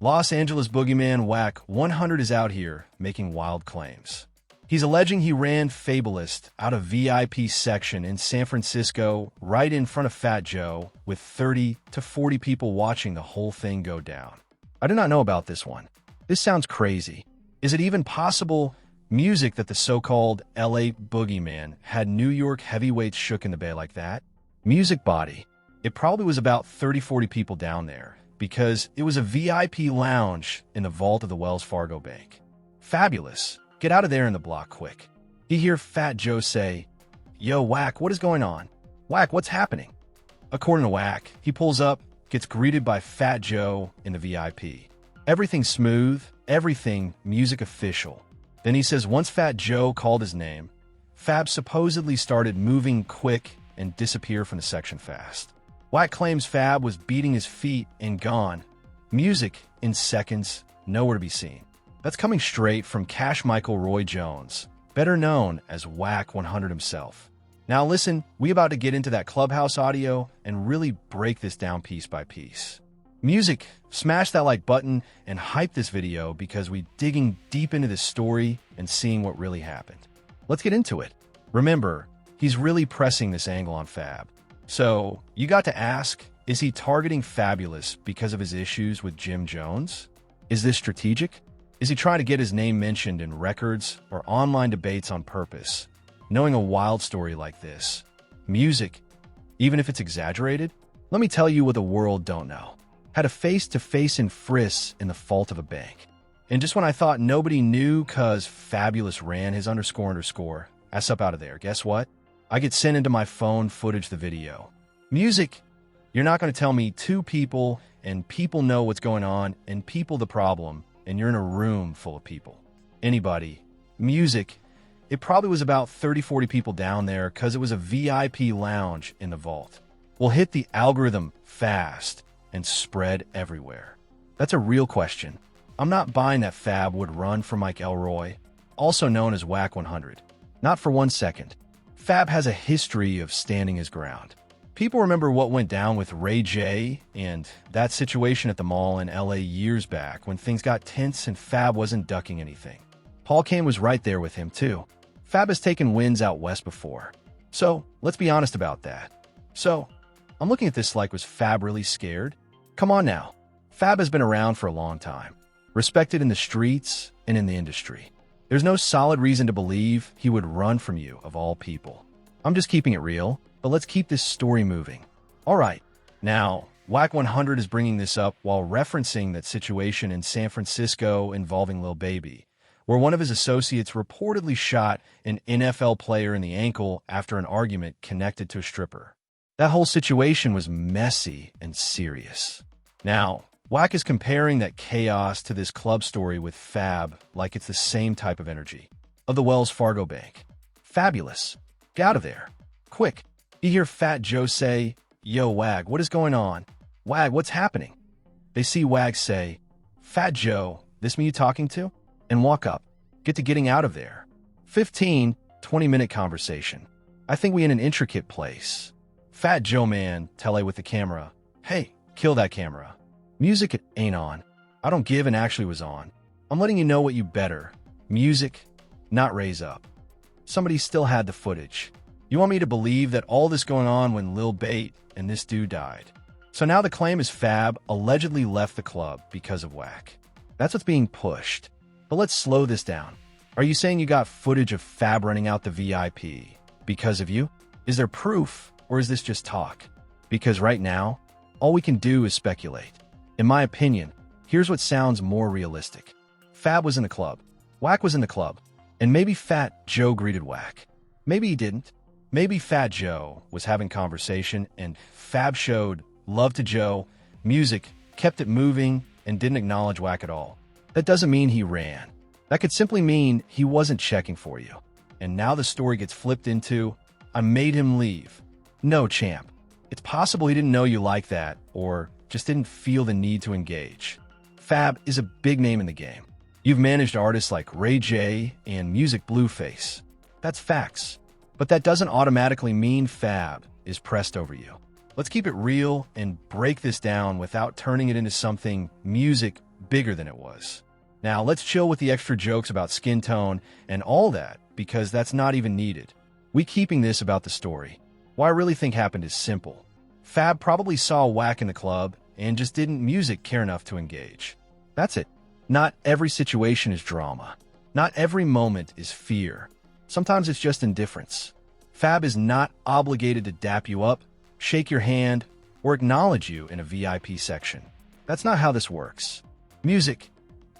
Los Angeles boogeyman Wack 100 is out here making wild claims. He's alleging he ran Fabolous out of VIP section in San Francisco right in front of Fat Joe with 30 to 40 people watching the whole thing go down. I do not know about this one. This sounds crazy. Is it even possible music that the so-called LA boogeyman had New York heavyweights shook in the bay like that? Music body. It probably was about 30-40 people down there because it was a VIP lounge in the vault of the Wells Fargo Bank. Fabulous. Get out of there in the block quick. You hear Fat Joe say, "Yo, Wack, what is going on? Wack, what's happening?" According to Wack, he pulls up, gets greeted by Fat Joe in the VIP. Everything smooth, everything music official. Then he says once Fat Joe called his name, Fab supposedly started moving quick and disappear from the section fast. Wack claims Fab was beating his feet and gone. Music in seconds, nowhere to be seen. That's coming straight from Cash Michael Roy Jones, better known as Wack 100 himself. Now listen, we about to get into that clubhouse audio and really break this down piece by piece. Music, smash that like button and hype this video because we digging deep into this story and seeing what really happened. Let's get into it. Remember, he's really pressing this angle on Fab. So, you got to ask, is he targeting Fabolous because of his issues with Jim Jones? Is this strategic? Is he trying to get his name mentioned in records or online debates on purpose? Knowing a wild story like this, music, even if it's exaggerated, let me tell you what the world don't know. Had a face-to-face in Friss in the vault of a bank. And just when I thought nobody knew cause Fabolous ran his __ ass up out of there, guess what? I get sent into my phone footage the video. Music, you're not going to tell me two people and people know what's going on and people the problem and you're in a room full of people. Anybody. Music, it probably was about 30-40 people down there because it was a VIP lounge in the vault. Will hit the algorithm fast and spread everywhere. That's a real question. I'm not buying that Fab would run for Mike Elroy, also known as Wack 100. Not for 1 second. Fab has a history of standing his ground. People remember what went down with Ray J and that situation at the mall in LA years back when things got tense and Fab wasn't ducking anything. Paul Kane was right there with him too. Fab has taken wins out west before. So, let's be honest about that. So, I'm looking at this like, was Fab really scared? Come on now. Fab has been around for a long time. Respected in the streets and in the industry. There's no solid reason to believe he would run from you, of all people. I'm just keeping it real, but let's keep this story moving. Alright, now, Wack 100 is bringing this up while referencing that situation in San Francisco involving Lil Baby, where one of his associates reportedly shot an NFL player in the ankle after an argument connected to a stripper. That whole situation was messy and serious. Now, Wack is comparing that chaos to this club story with Fab like it's the same type of energy. Of the Wells Fargo Bank. Fabulous. Get out of there. Quick. You hear Fat Joe say, "Yo, Wag, what is going on? Wag, what's happening?" They see Wag say, "Fat Joe, this me you talking to?" And walk up. Get to getting out of there. 15, 20-minute conversation. I think we in an intricate place. Fat Joe man, tell with the camera, "Hey, kill that camera. Music ain't on. I don't give and actually was on. I'm letting you know what you better. Music, not raise up." Somebody still had the footage. You want me to believe that all this going on when Lil Bait and this dude died. So now the claim is Fab allegedly left the club because of Wack. That's what's being pushed. But let's slow this down. Are you saying you got footage of Fab running out the VIP because of you? Is there proof or is this just talk? Because right now, all we can do is speculate. In my opinion, here's what sounds more realistic. Fab was in the club. Wack was in the club. And maybe Fat Joe greeted Wack. Maybe he didn't. Maybe Fat Joe was having conversation and Fab showed love to Joe, music, kept it moving, and didn't acknowledge Wack at all. That doesn't mean he ran. That could simply mean he wasn't checking for you. And now the story gets flipped into, "I made him leave." No, champ. It's possible he didn't know you like that, or just didn't feel the need to engage. Fab is a big name in the game. You've managed artists like Ray J and Music Blueface. That's facts. But that doesn't automatically mean Fab is pressed over you. Let's keep it real and break this down without turning it into something music bigger than it was. Now, let's chill with the extra jokes about skin tone and all that, because that's not even needed. We keeping this about the story. What I really think happened is simple. Fab probably saw Wack in the club and just didn't music care enough to engage. That's it. Not every situation is drama. Not every moment is fear. Sometimes it's just indifference. Fab is not obligated to dap you up, shake your hand, or acknowledge you in a VIP section. That's not how this works. Music,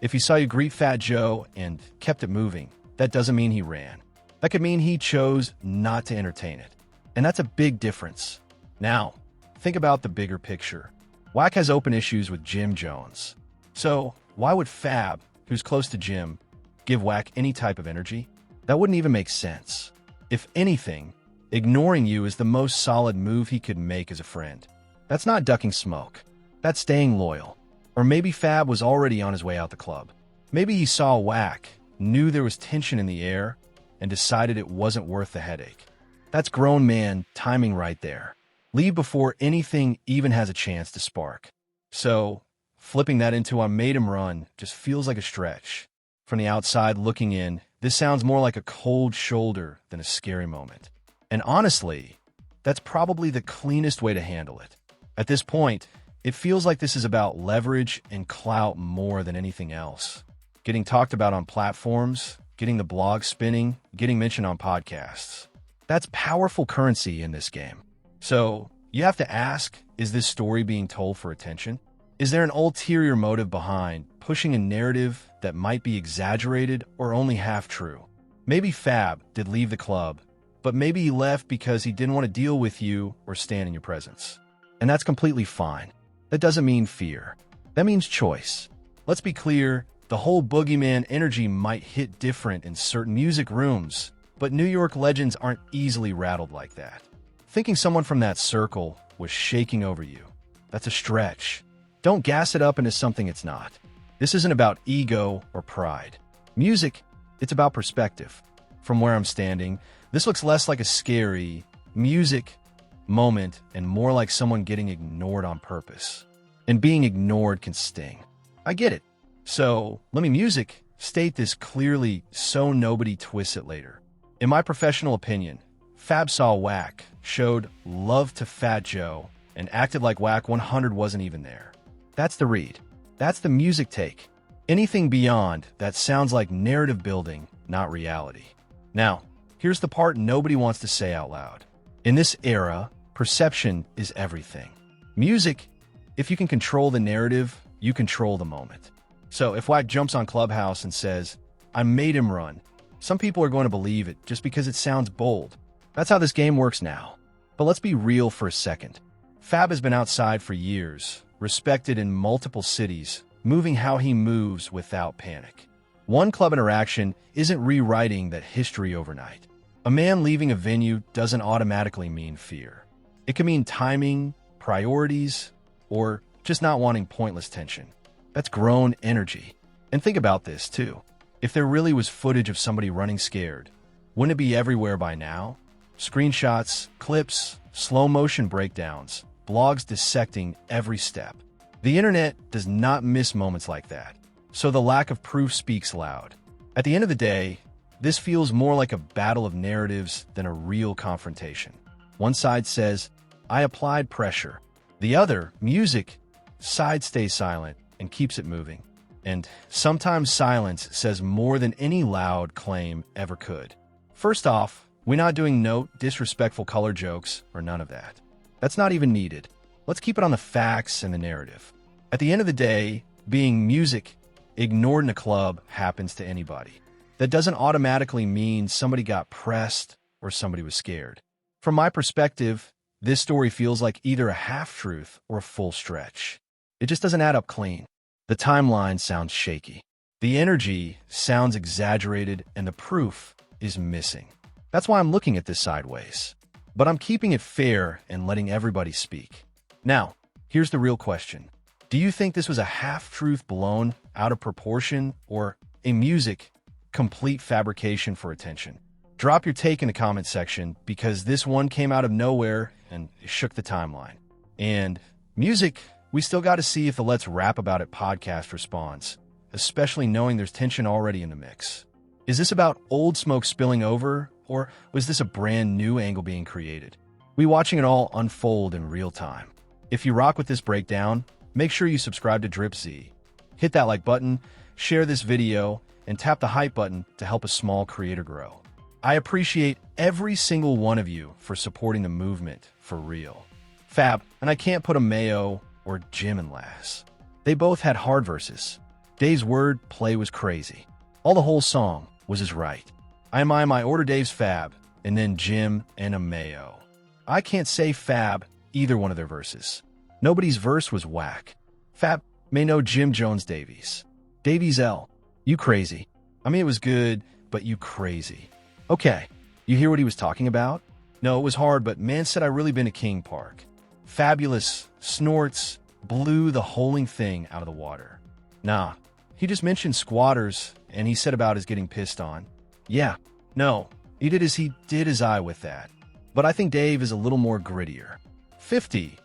if he saw you greet Fat Joe and kept it moving, that doesn't mean he ran. That could mean he chose not to entertain it. And that's a big difference. Now, think about the bigger picture. Wack has open issues with Jim Jones. So, why would Fab, who's close to Jim, give Wack any type of energy? That wouldn't even make sense. If anything, ignoring you is the most solid move he could make as a friend. That's not ducking smoke. That's staying loyal. Or maybe Fab was already on his way out the club. Maybe he saw Wack, knew there was tension in the air, and decided it wasn't worth the headache. That's grown man timing right there. Leave before anything even has a chance to spark. So, flipping that into "I made him run" just feels like a stretch. From the outside looking in, this sounds more like a cold shoulder than a scary moment. And honestly, that's probably the cleanest way to handle it. At this point, it feels like this is about leverage and clout more than anything else. Getting talked about on platforms, getting the blog spinning, getting mentioned on podcasts. That's powerful currency in this game. So, you have to ask, is this story being told for attention? Is there an ulterior motive behind pushing a narrative that might be exaggerated or only half true? Maybe Fab did leave the club, but maybe he left because he didn't want to deal with you or stand in your presence. And that's completely fine. That doesn't mean fear. That means choice. Let's be clear, the whole boogeyman energy might hit different in certain music rooms, but New York legends aren't easily rattled like that. Thinking someone from that circle was shaking over you, that's a stretch. Don't gas it up into something it's not. This isn't about ego or pride. Music, it's about perspective. From where I'm standing, this looks less like a scary music moment and more like someone getting ignored on purpose. And being ignored can sting. I get it. So, let me music state this clearly so nobody twists it later. In my professional opinion, Fab saw Wack, showed love to Fat Joe, and acted like Wack 100 wasn't even there. That's the read. That's the music take. Anything beyond that sounds like narrative building, not reality. Now, here's the part nobody wants to say out loud. In this era, perception is everything. Music, if you can control the narrative, you control the moment. So if Wack jumps on Clubhouse and says, "I made him run," some people are going to believe it just because it sounds bold. That's how this game works now. But let's be real for a second. Fab has been outside for years, respected in multiple cities, moving how he moves without panic. One club interaction isn't rewriting that history overnight. A man leaving a venue doesn't automatically mean fear. It can mean timing, priorities, or just not wanting pointless tension. That's grown energy. And think about this, too. If there really was footage of somebody running scared, wouldn't it be everywhere by now? Screenshots, clips, slow-motion breakdowns, blogs dissecting every step. The internet does not miss moments like that, so the lack of proof speaks loud. At the end of the day, this feels more like a battle of narratives than a real confrontation. One side says, "I applied pressure." The other, music, side stays silent and keeps it moving. And sometimes silence says more than any loud claim ever could. First off, we're not doing no disrespectful color jokes or none of that. That's not even needed. Let's keep it on the facts and the narrative. At the end of the day, being music ignored in a club happens to anybody. That doesn't automatically mean somebody got pressed or somebody was scared. From my perspective, this story feels like either a half-truth or a full stretch. It just doesn't add up clean. The timeline sounds shaky. The energy sounds exaggerated, and the proof is missing. That's why I'm looking at this sideways. But I'm keeping it fair and letting everybody speak. Now, here's the real question. Do you think this was a half-truth blown out of proportion or a music complete fabrication for attention? Drop your take in the comment section because this one came out of nowhere and shook the timeline. And music, We still got to see if the Let's Rap About It podcast responds, especially knowing there's tension already in the mix. Is this about old smoke spilling over, or was this a brand new angle being created? We watching it all unfold in real time. If you rock with this breakdown, make sure you subscribe to Dripzine. Hit that like button, share this video, and tap the hype button to help a small creator grow. I appreciate every single one of you for supporting the movement for real. Fab, and I can't put a Mayo or Jim in last. They both had hard verses. Dave's word play was crazy. The whole song was his right. I order Dave's Fab, and then Jim and a Mayo. I can't say Fab either one of their verses. Nobody's verse was whack. Fab may know Jim Jones Davies. Davies L. You crazy. I mean, it was good, but you crazy. Okay, you hear what he was talking about? No, it was hard, but man said I really been to King Park. Fabulous, snorts, blew the whole thing out of the water. Nah, he just mentioned squatters, and he said about his getting pissed on. Yeah, no, he did his eye with that. But I think Dave is a little more grittier. 50.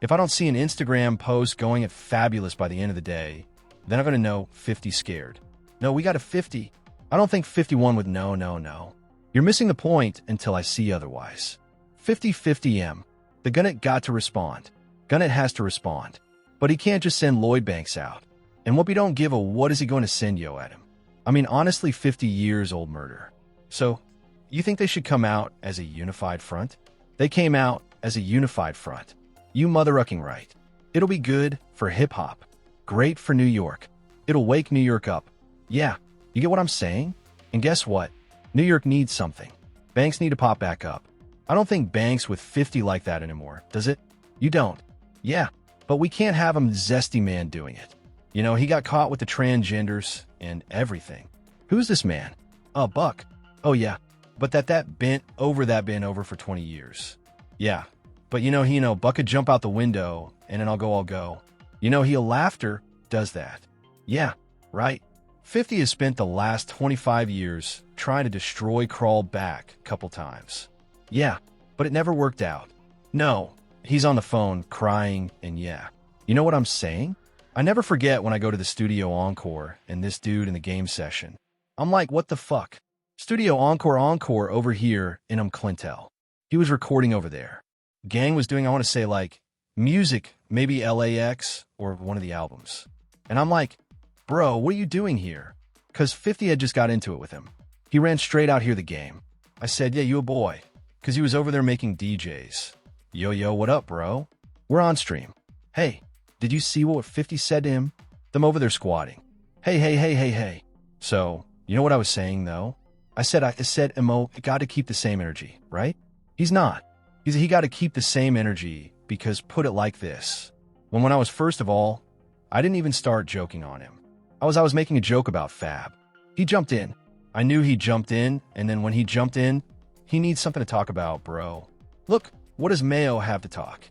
If I don't see an Instagram post going at Fabulous by the end of the day, then I'm going to know 50 scared. No, we got a 50. I don't think 51 would no. You're missing the point until I see otherwise. 50-50M. The Gunnet got to respond. Gunnet has to respond. But he can't just send Lloyd Banks out. And what we don't give a what is he going to send yo at him? I mean, honestly, 50 years old murder. So, you think they should come out as a unified front? They came out as a unified front. You motherfucking right. It'll be good for hip-hop. Great for New York. It'll wake New York up. Yeah, you get what I'm saying? And guess what? New York needs something. Banks need to pop back up. I don't think Banks with 50 like that anymore, does it? You don't. Yeah, but we can't have him zesty man doing it. You know, he got caught with the transgenders and everything. Who's this man? Buck. Oh yeah, but that bent over for 20 years. Yeah, but Buck could jump out the window and then I'll go. He'll laughter does that. Yeah, right. 50 has spent the last 25 years trying to destroy Crawl back a couple times. Yeah, but it never worked out. No, he's on the phone crying and yeah. You know what I'm saying? I never forget when I go to the studio encore and this dude in the game session. I'm like, what the fuck? Studio encore over here in Clintel. He was recording over there. Gang was doing, I want to say like, music, maybe LAX or one of the albums. And I'm like, bro, what are you doing here? Because 50 had just got into it with him. He ran straight out here the game. I said, yeah, you a boy. Because he was over there making DJs. Yo, what up, bro? We're on stream. Hey, did you see what 50 said to him? Them over there squatting. Hey. So, you know what I was saying, though? I said, Mo, got to keep the same energy, right? He's not. He got to keep the same energy because put it like this. When I was first of all, I didn't even start joking on him. I was making a joke about Fab. He jumped in. I knew he jumped in, and then when he jumped in, he needs something to talk about, bro. Look, what does Mayo have to talk?